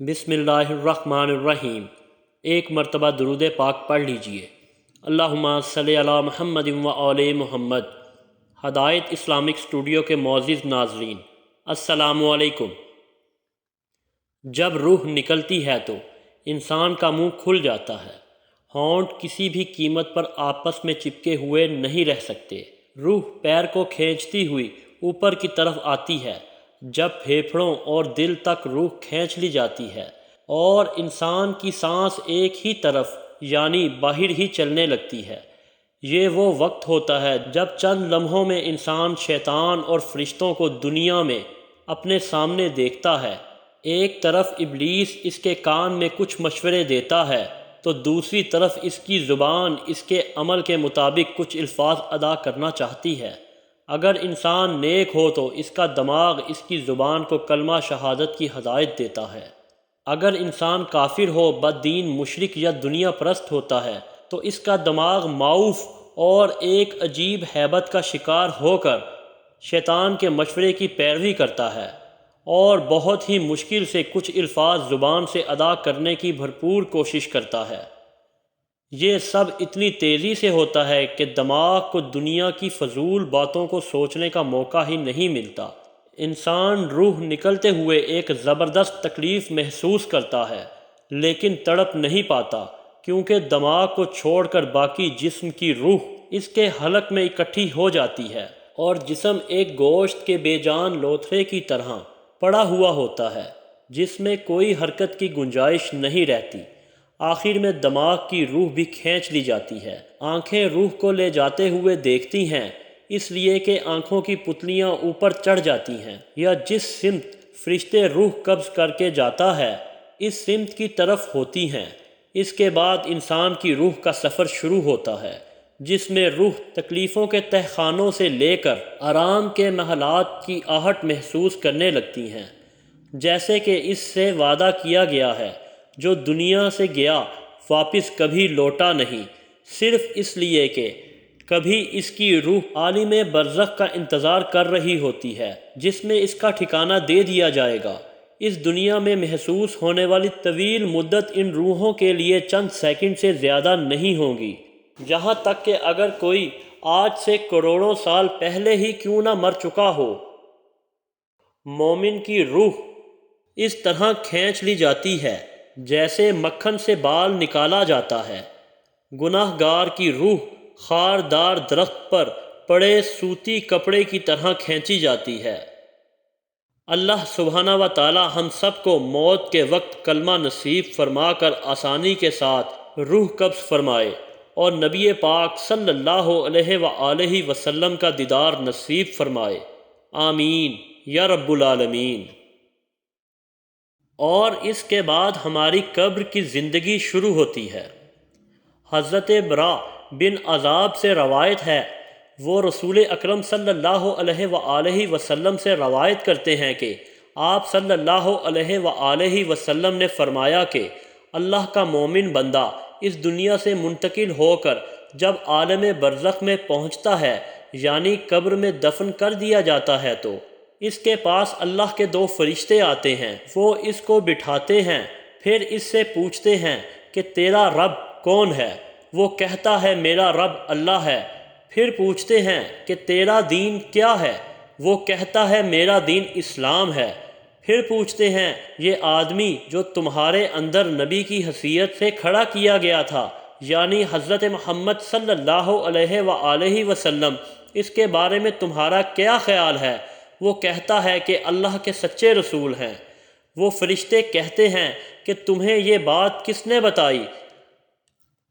بسم اللہ الرحمن الرحیم۔ ایک مرتبہ درود پاک پڑھ لیجئے۔ اللہم صلی علی محمد و آل محمد۔ ہدایت اسلامک اسٹوڈیو کے معزز ناظرین، السلام علیکم۔ جب روح نکلتی ہے تو انسان کا منہ کھل جاتا ہے، ہونٹ کسی بھی قیمت پر آپس میں چپکے ہوئے نہیں رہ سکتے۔ روح پیر کو کھینچتی ہوئی اوپر کی طرف آتی ہے، جب پھیپھڑوں اور دل تک روح کھینچ لی جاتی ہے اور انسان کی سانس ایک ہی طرف یعنی باہر ہی چلنے لگتی ہے۔ یہ وہ وقت ہوتا ہے جب چند لمحوں میں انسان شیطان اور فرشتوں کو دنیا میں اپنے سامنے دیکھتا ہے۔ ایک طرف ابلیس اس کے کان میں کچھ مشورے دیتا ہے تو دوسری طرف اس کی زبان اس کے عمل کے مطابق کچھ الفاظ ادا کرنا چاہتی ہے۔ اگر انسان نیک ہو تو اس کا دماغ اس کی زبان کو کلمہ شہادت کی ہدایت دیتا ہے۔ اگر انسان کافر ہو، بد دین، مشرک یا دنیا پرست ہوتا ہے تو اس کا دماغ معوف اور ایک عجیب ہیبت کا شکار ہو کر شیطان کے مشورے کی پیروی کرتا ہے اور بہت ہی مشکل سے کچھ الفاظ زبان سے ادا کرنے کی بھرپور کوشش کرتا ہے۔ یہ سب اتنی تیزی سے ہوتا ہے کہ دماغ کو دنیا کی فضول باتوں کو سوچنے کا موقع ہی نہیں ملتا۔ انسان روح نکلتے ہوئے ایک زبردست تکلیف محسوس کرتا ہے، لیکن تڑپ نہیں پاتا، کیونکہ دماغ کو چھوڑ کر باقی جسم کی روح اس کے حلق میں اکٹھی ہو جاتی ہے اور جسم ایک گوشت کے بے جان لوتھڑے کی طرح پڑا ہوا ہوتا ہے، جس میں کوئی حرکت کی گنجائش نہیں رہتی۔ آخر میں دماغ کی روح بھی کھینچ لی جاتی ہے۔ آنکھیں روح کو لے جاتے ہوئے دیکھتی ہیں، اس لیے کہ آنکھوں کی پتلیاں اوپر چڑھ جاتی ہیں، یا جس سمت فرشتے روح قبض کر کے جاتا ہے اس سمت کی طرف ہوتی ہیں۔ اس کے بعد انسان کی روح کا سفر شروع ہوتا ہے، جس میں روح تکلیفوں کے تہ خانوں سے لے کر آرام کے محلات کی آہٹ محسوس کرنے لگتی ہیں، جیسے کہ اس سے وعدہ کیا گیا ہے۔ جو دنیا سے گیا واپس کبھی لوٹا نہیں، صرف اس لیے کہ کبھی اس کی روح عالم برزخ کا انتظار کر رہی ہوتی ہے، جس میں اس کا ٹھکانہ دے دیا جائے گا۔ اس دنیا میں محسوس ہونے والی طویل مدت ان روحوں کے لیے چند سیکنڈ سے زیادہ نہیں ہوگی، یہاں تک کہ اگر کوئی آج سے کروڑوں سال پہلے ہی کیوں نہ مر چکا ہو۔ مومن کی روح اس طرح کھینچ لی جاتی ہے جیسے مکھن سے بال نکالا جاتا ہے۔ گناہ گار کی روح خاردار درخت پر پڑے سوتی کپڑے کی طرح کھینچی جاتی ہے۔ اللہ سبحانہ و تعالی ہم سب کو موت کے وقت کلمہ نصیب فرما کر آسانی کے ساتھ روح قبض فرمائے اور نبی پاک صلی اللہ علیہ وآلہ وسلم کا دیدار نصیب فرمائے، آمین یا رب العالمین۔ اور اس کے بعد ہماری قبر کی زندگی شروع ہوتی ہے۔ حضرت برا بن عذاب سے روایت ہے، وہ رسول اکرم صلی اللہ علیہ وآلہ وسلم سے روایت کرتے ہیں کہ آپ صلی اللہ علیہ وآلہ وسلم نے فرمایا کہ اللہ کا مومن بندہ اس دنیا سے منتقل ہو کر جب عالم برزخ میں پہنچتا ہے، یعنی قبر میں دفن کر دیا جاتا ہے، تو اس کے پاس اللہ کے دو فرشتے آتے ہیں۔ وہ اس کو بٹھاتے ہیں، پھر اس سے پوچھتے ہیں کہ تیرا رب کون ہے؟ وہ کہتا ہے میرا رب اللہ ہے۔ پھر پوچھتے ہیں کہ تیرا دین کیا ہے؟ وہ کہتا ہے میرا دین اسلام ہے۔ پھر پوچھتے ہیں یہ آدمی جو تمہارے اندر نبی کی حیثیت سے کھڑا کیا گیا تھا، یعنی حضرت محمد صلی اللہ علیہ وآلہ وسلم، اس کے بارے میں تمہارا کیا خیال ہے؟ وہ کہتا ہے کہ اللہ کے سچے رسول ہیں۔ وہ فرشتے کہتے ہیں کہ تمہیں یہ بات کس نے بتائی؟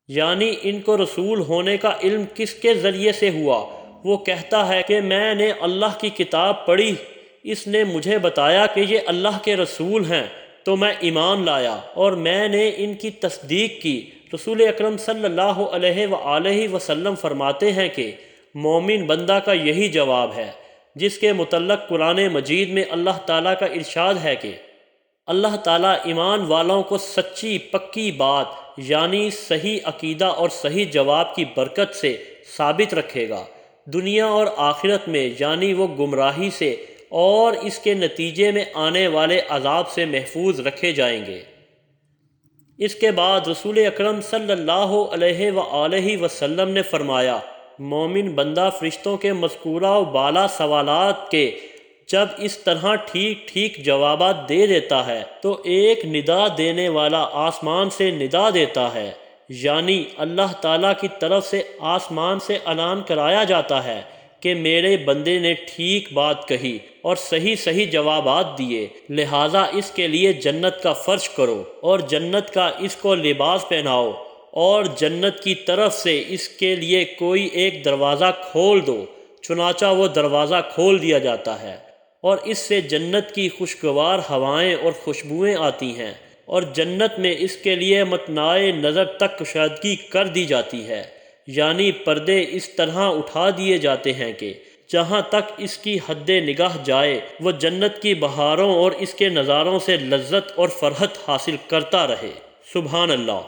یعنی ان کو رسول ہونے کا علم کس کے ذریعے سے ہوا؟ وہ کہتا ہے کہ میں نے اللہ کی کتاب پڑھی، اس نے مجھے بتایا کہ یہ اللہ کے رسول ہیں، تو میں ایمان لایا اور میں نے ان کی تصدیق کی۔ رسول اکرم صلی اللہ علیہ وآلہ وسلم فرماتے ہیں کہ مومن بندہ کا یہی جواب ہے، جس کے متعلق قرآن مجید میں اللہ تعالیٰ کا ارشاد ہے کہ اللہ تعالیٰ ایمان والوں کو سچی پکی بات یعنی صحیح عقیدہ اور صحیح جواب کی برکت سے ثابت رکھے گا، دنیا اور آخرت میں، یعنی وہ گمراہی سے اور اس کے نتیجے میں آنے والے عذاب سے محفوظ رکھے جائیں گے۔ اس کے بعد رسول اکرم صلی اللہ علیہ وآلہ وسلم نے فرمایا، مومن بندہ فرشتوں کے مذکورہ و بالا سوالات کے جب اس طرح ٹھیک ٹھیک جوابات دے دیتا ہے تو ایک ندا دینے والا آسمان سے ندا دیتا ہے، یعنی اللہ تعالیٰ کی طرف سے آسمان سے اعلان کرایا جاتا ہے کہ میرے بندے نے ٹھیک بات کہی اور صحیح جوابات دیے، لہٰذا اس کے لیے جنت کا فرش کرو اور جنت کا اس کو لباس پہناؤ اور جنت کی طرف سے اس کے لیے کوئی ایک دروازہ کھول دو، چنانچہ وہ دروازہ کھول دیا جاتا ہے اور اس سے جنت کی خوشگوار ہوائیں اور خوشبوئیں آتی ہیں، اور جنت میں اس کے لیے متناع نظر تک کشادگی کر دی جاتی ہے، یعنی پردے اس طرح اٹھا دیے جاتے ہیں کہ جہاں تک اس کی حد نگاہ جائے وہ جنت کی بہاروں اور اس کے نظاروں سے لذت اور فرحت حاصل کرتا رہے۔ سبحان اللہ۔